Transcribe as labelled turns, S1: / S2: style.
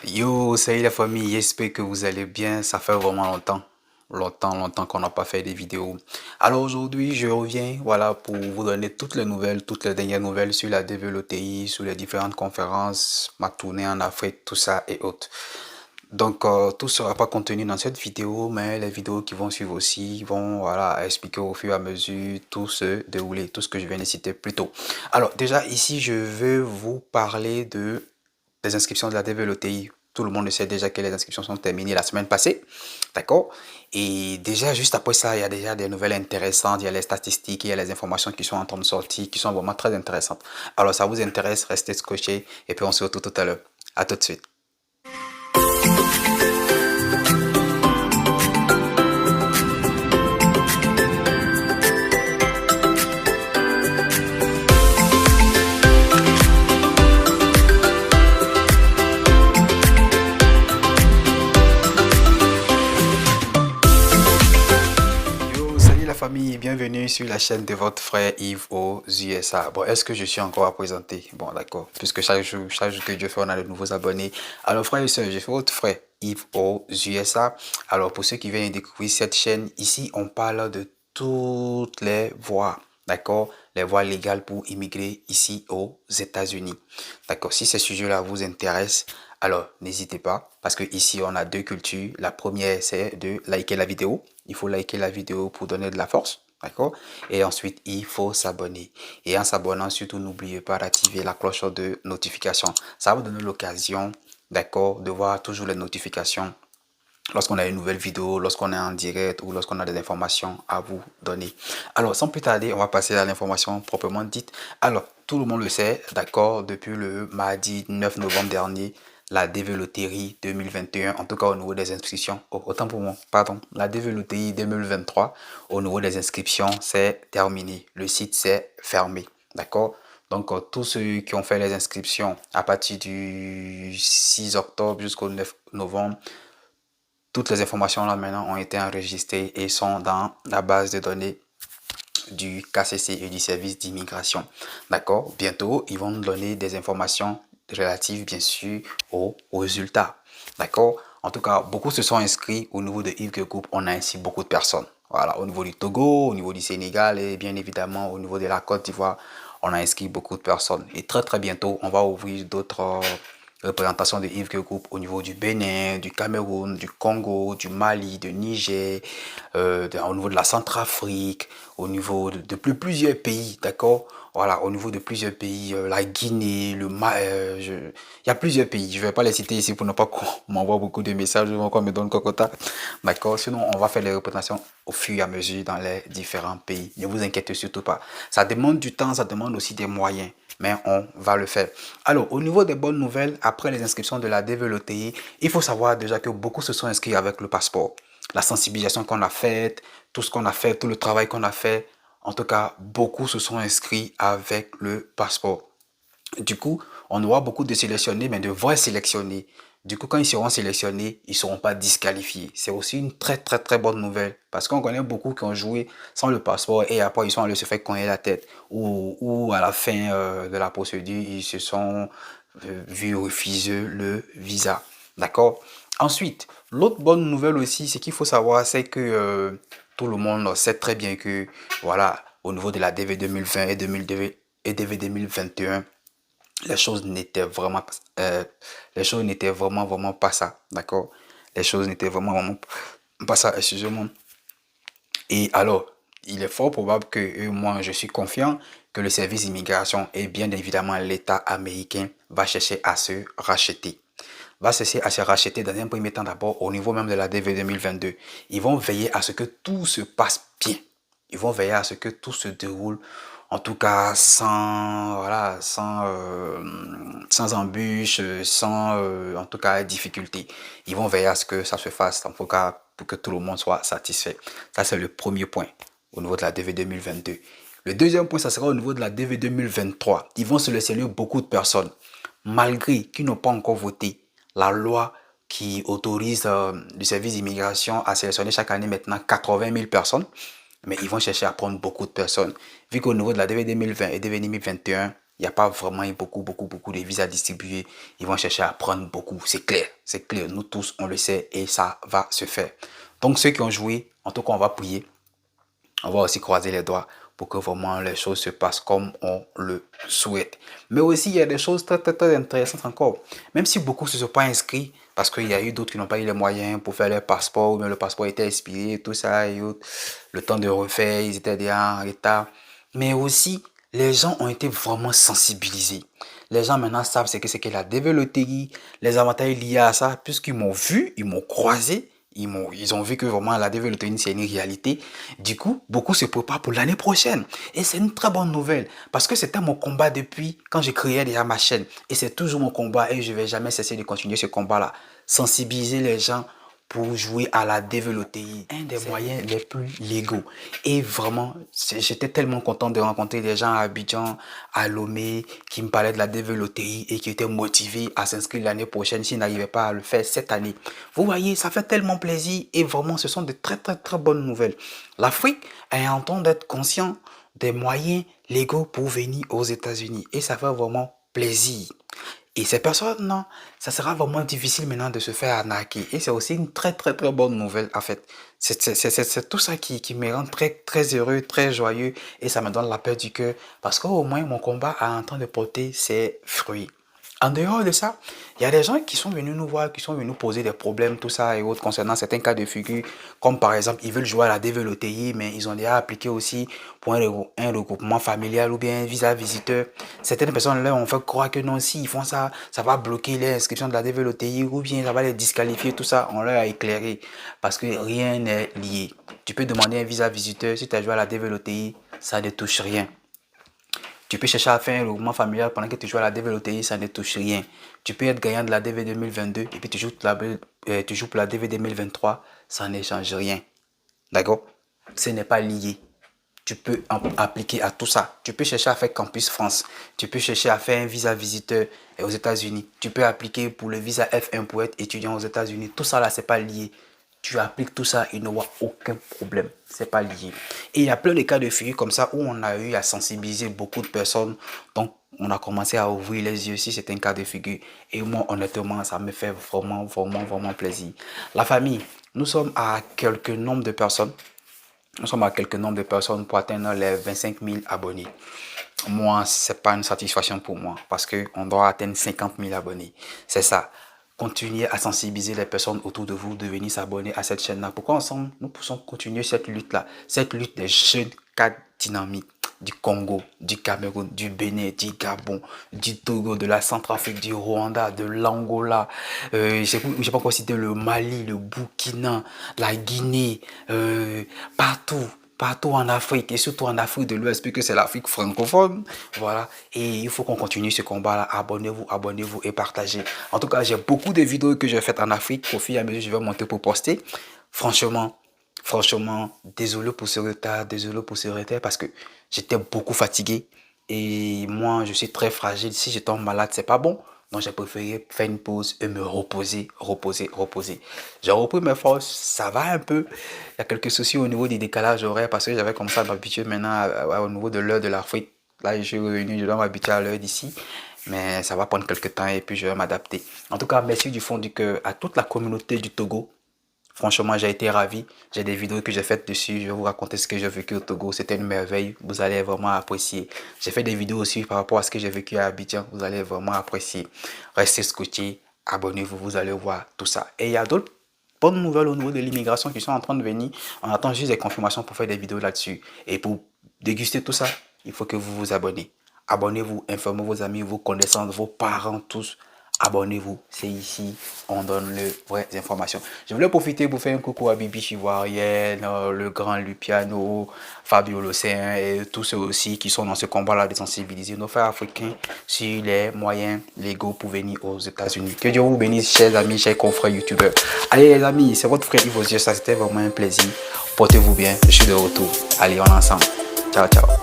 S1: Yo, salut la famille, j'espère que vous allez bien. Ça fait vraiment longtemps qu'on n'a pas fait des vidéos. Alors aujourd'hui, je reviens, voilà, pour vous donner toutes les nouvelles, toutes les dernières nouvelles sur la DVLOTI, sur les différentes conférences, ma tournée en Afrique, tout ça et autres. Donc, tout ne sera pas contenu dans cette vidéo, mais les vidéos qui vont suivre aussi vont, voilà, expliquer au fur et à mesure tout ce déroulé, tout ce que je viens de citer plus tôt. Alors, déjà, ici, je veux vous parler des inscriptions de la DVLOTI. Tout le monde sait déjà que les inscriptions sont terminées la semaine passée. D'accord? Et déjà, juste après ça, il y a déjà des nouvelles intéressantes. Il y a les statistiques, il y a les informations qui sont en train de sortir, qui sont vraiment très intéressantes. Alors, ça vous intéresse, restez scotchés et puis on se retrouve tout à l'heure. À tout de suite. Yo, salut la famille, bienvenue sur la chaîne de votre frère Yves aux USA. Bon, est-ce que je suis encore à présenter? Bon, d'accord, puisque chaque jour que Dieu fait, on a de nouveaux abonnés. Alors, frère et soeur, je fais votre frère Yves aux USA. Alors, pour ceux qui viennent découvrir cette chaîne, ici, on parle de toutes les voies, d'accord? Les voies légales pour immigrer ici aux États-Unis. D'accord, si ces sujets-là vous intéressent, alors n'hésitez pas, parce que ici on a deux cultures. La première, c'est de liker la vidéo. Il faut liker la vidéo pour donner de la force. D'accord? Et ensuite, il faut s'abonner. Et en s'abonnant, surtout, n'oubliez pas d'activer la cloche de notification. Ça va vous donner l'occasion, d'accord, de voir toujours les notifications lorsqu'on a une nouvelle vidéo, lorsqu'on est en direct ou lorsqu'on a des informations à vous donner. Alors, sans plus tarder, on va passer à l'information proprement dite. Alors, tout le monde le sait, d'accord, depuis le mardi 9 novembre dernier, la DV Loterie 2021, en tout cas au niveau des inscriptions, autant pour moi, pardon, la DV Loterie 2023, au niveau des inscriptions, c'est terminé. Le site s'est fermé, d'accord? Donc, tous ceux qui ont fait les inscriptions à partir du 6 octobre jusqu'au 9 novembre, toutes les informations là maintenant ont été enregistrées et sont dans la base de données du KCC et du service d'immigration. D'accord? Bientôt, ils vont nous donner des informations relatives, bien sûr, aux résultats. D'accord? En tout cas, beaucoup se sont inscrits au niveau de Yves Group. On a ainsi beaucoup de personnes. Voilà, au niveau du Togo, au niveau du Sénégal et bien évidemment au niveau de la Côte d'Ivoire, on a inscrit beaucoup de personnes. Et très bientôt, on va ouvrir d'autres représentation de Yves Group au niveau du Bénin, du Cameroun, du Congo, du Mali, du Niger, au niveau de la Centrafrique, au niveau de plusieurs pays, d'accord? Voilà, au niveau de plusieurs pays, la Guinée, il y a plusieurs pays, je ne vais pas les citer ici pour ne pas qu'on m'envoie beaucoup de messages, qu'on me donne cocota, d'accord? Sinon, on va faire les représentations au fur et à mesure dans les différents pays. Ne vous inquiétez surtout pas. Ça demande du temps, ça demande aussi des moyens, mais on va le faire. Alors, au niveau des bonnes nouvelles, après les inscriptions de la DVLOTI, il faut savoir déjà que beaucoup se sont inscrits avec le passeport. La sensibilisation qu'on a faite, tout ce qu'on a fait, tout le travail qu'on a fait, en tout cas, beaucoup se sont inscrits avec le passeport. Du coup, on aura beaucoup de sélectionnés, mais de vrais sélectionnés. Du coup, quand ils seront sélectionnés, ils ne seront pas disqualifiés. C'est aussi une très bonne nouvelle. Parce qu'on connaît beaucoup qui ont joué sans le passeport et après ils sont allés se faire cogner la tête. Ou à la fin de la procédure, ils se sont vus refuser le visa. D'accord? Ensuite, l'autre bonne nouvelle aussi, ce qu'il faut savoir, c'est que tout le monde sait très bien que, voilà, au niveau de la DV 2020 et DV 2021, les choses n'étaient vraiment vraiment pas ça, d'accord? Les choses n'étaient vraiment pas ça, excusez-moi. Et alors, il est fort probable que moi je suis confiant que le service d'immigration et bien évidemment l'État américain va chercher à se racheter. Va chercher à se racheter dans un premier temps d'abord au niveau même de la DV 2022. Ils vont veiller à ce que tout se passe bien. Ils vont veiller à ce que tout se déroule en tout cas sans voilà sans embûches, sans en tout cas difficulté. Ils vont veiller à ce que ça se fasse en tout cas pour que tout le monde soit satisfait. Ça c'est le premier point au niveau de la DV 2022. Le deuxième point, ça sera au niveau de la DV 2023. Ils vont sélectionner beaucoup de personnes malgré qu'ils n'ont pas encore voté la loi qui autorise le service d'immigration à sélectionner chaque année maintenant 80 000 personnes. Mais ils vont chercher à prendre beaucoup de personnes. Vu qu'au niveau de la DV 2020 et DV 2021, il n'y a pas vraiment eu beaucoup de visas distribués. Ils vont chercher à prendre beaucoup. C'est clair. C'est clair. Nous tous, on le sait et ça va se faire. Donc, ceux qui ont joué, en tout cas, on va prier. On va aussi croiser les doigts pour que vraiment les choses se passent comme on le souhaite. Mais aussi, il y a des choses très intéressantes encore. Même si beaucoup ne se sont pas inscrits, parce qu'il y a eu d'autres qui n'ont pas eu les moyens pour faire leur passeport, mais le passeport était expiré, tout ça, et autres. Le temps de refaire, ils étaient déjà en retard. Mais aussi, les gens ont été vraiment sensibilisés. Les gens maintenant savent ce que c'est que la DV Loterie, les avantages liés à ça, puisqu'ils m'ont vu, ils m'ont croisé. Ils ont vu que vraiment la DV Loterie, c'est une réalité. Du coup, beaucoup se préparent pour l'année prochaine. Et c'est une très bonne nouvelle. Parce que c'était mon combat depuis quand j'ai créé déjà ma chaîne. Et c'est toujours mon combat et je ne vais jamais cesser de continuer ce combat-là. Sensibiliser les gens pour jouer à la DV Loterie. Un des moyens les plus légaux. Et vraiment, j'étais tellement content de rencontrer des gens à Abidjan, à Lomé, qui me parlaient de la DV Loterie et qui étaient motivés à s'inscrire l'année prochaine s'ils n'arrivaient pas à le faire cette année. Vous voyez, ça fait tellement plaisir et vraiment, ce sont de très bonnes nouvelles. L'Afrique est en train d'être conscient des moyens légaux pour venir aux États-Unis et ça fait vraiment plaisir. Et ces personnes, non, ça sera vraiment difficile maintenant de se faire arnaquer. Et c'est aussi une très bonne nouvelle, en fait. C'est tout ça qui me rend très heureux, très joyeux. Et ça me donne la paix du cœur. Parce qu'au moins, mon combat est en train de porter ses fruits. En dehors de ça, il y a des gens qui sont venus nous voir, qui sont venus nous poser des problèmes, tout ça et autres concernant certains cas de figure, comme par exemple, ils veulent jouer à la DV Loterie, mais ils ont déjà appliqué aussi pour un regroupement familial ou bien un visa visiteur. Certaines personnes là ont fait croire que non, si ils font ça, ça va bloquer l'inscription de la DV Loterie ou bien ça va les disqualifier, tout ça, on leur a éclairé parce que rien n'est lié. Tu peux demander un visa visiteur, si tu as joué à la DV Loterie, ça ne touche rien. Tu peux chercher à faire un regroupement familial pendant que tu joues à la DV Loterie, ça ne touche rien. Tu peux être gagnant de la DV 2022 et puis tu joues pour la DV 2023, ça ne change rien. D'accord? Ce n'est pas lié. Tu peux appliquer à tout ça. Tu peux chercher à faire Campus France. Tu peux chercher à faire un visa visiteur aux États-Unis. Tu peux appliquer pour le visa F1 pour être étudiant aux États-Unis. Tout ça là, c'est pas lié. Tu appliques tout ça, il n'y aura aucun problème. C'est pas lié. Et il y a plein de cas de figure comme ça où on a eu à sensibiliser beaucoup de personnes. Donc, on a commencé à ouvrir les yeux si c'est un cas de figure. Et moi, honnêtement, ça me fait vraiment plaisir. La famille, nous sommes à quelques nombres de personnes. Nous sommes à quelques nombres de personnes pour atteindre les 25 000 abonnés. Moi, ce n'est pas une satisfaction pour moi parce qu'on doit atteindre 50 000 abonnés. C'est ça. Continuez à sensibiliser les personnes autour de vous de venir s'abonner à cette chaîne-là. Pourquoi ensemble, nous pouvons continuer cette lutte-là. Cette lutte des jeunes cadres dynamiques du Congo, du Cameroun, du Bénin, du Gabon, du Togo, de la Centrafrique, du Rwanda, de l'Angola. Je sais pas encore citer le Mali, le Burkina, la Guinée, partout en Afrique et surtout en Afrique de l'Ouest puisque c'est l'Afrique francophone. Voilà. Et il faut qu'on continue ce combat-là. Abonnez-vous et partagez. En tout cas, j'ai beaucoup de vidéos que j'ai faites en Afrique. Au fur et à mesure, je vais monter pour poster. Franchement, désolé pour ce retard, parce que j'étais beaucoup fatigué. Et moi, je suis très fragile. Si je tombe malade, c'est pas bon. Donc, j'ai préféré faire une pause et me reposer. J'ai repris mes forces, ça va un peu. Il y a quelques soucis au niveau des décalages horaires parce que j'avais commencé à m'habituer maintenant au niveau de l'heure de l'Afrique. Là, je suis revenu, je dois m'habituer à l'heure d'ici. Mais ça va prendre quelques temps et puis je vais m'adapter. En tout cas, merci du fond du cœur à toute la communauté du Togo. Franchement, j'ai été ravi. J'ai des vidéos que j'ai faites dessus. Je vais vous raconter ce que j'ai vécu au Togo. C'était une merveille. Vous allez vraiment apprécier. J'ai fait des vidéos aussi par rapport à ce que j'ai vécu à Abidjan. Vous allez vraiment apprécier. Restez scotchés. Abonnez-vous. Vous allez voir tout ça. Et il y a d'autres bonnes nouvelles au niveau de l'immigration qui sont en train de venir. On attend juste des confirmations pour faire des vidéos là-dessus. Et pour déguster tout ça, il faut que vous vous abonnez. Abonnez-vous. Informez vos amis, vos connaissances, vos parents, tous. Abonnez-vous, c'est ici, on donne les vraies informations. Je voulais profiter pour faire un coucou à Bibi Chivoirienne, le grand Lupiano, Fabio Locéen et tous ceux aussi qui sont dans ce combat-là de sensibiliser nos frères africains sur les moyens légaux pour venir aux États-Unis. Que Dieu vous bénisse, chers amis, chers confrères youtubeurs. Allez les amis, c'est votre frère Yves Osier, ça c'était vraiment un plaisir. Portez-vous bien, je suis de retour. Allez, on est ensemble. Ciao, ciao.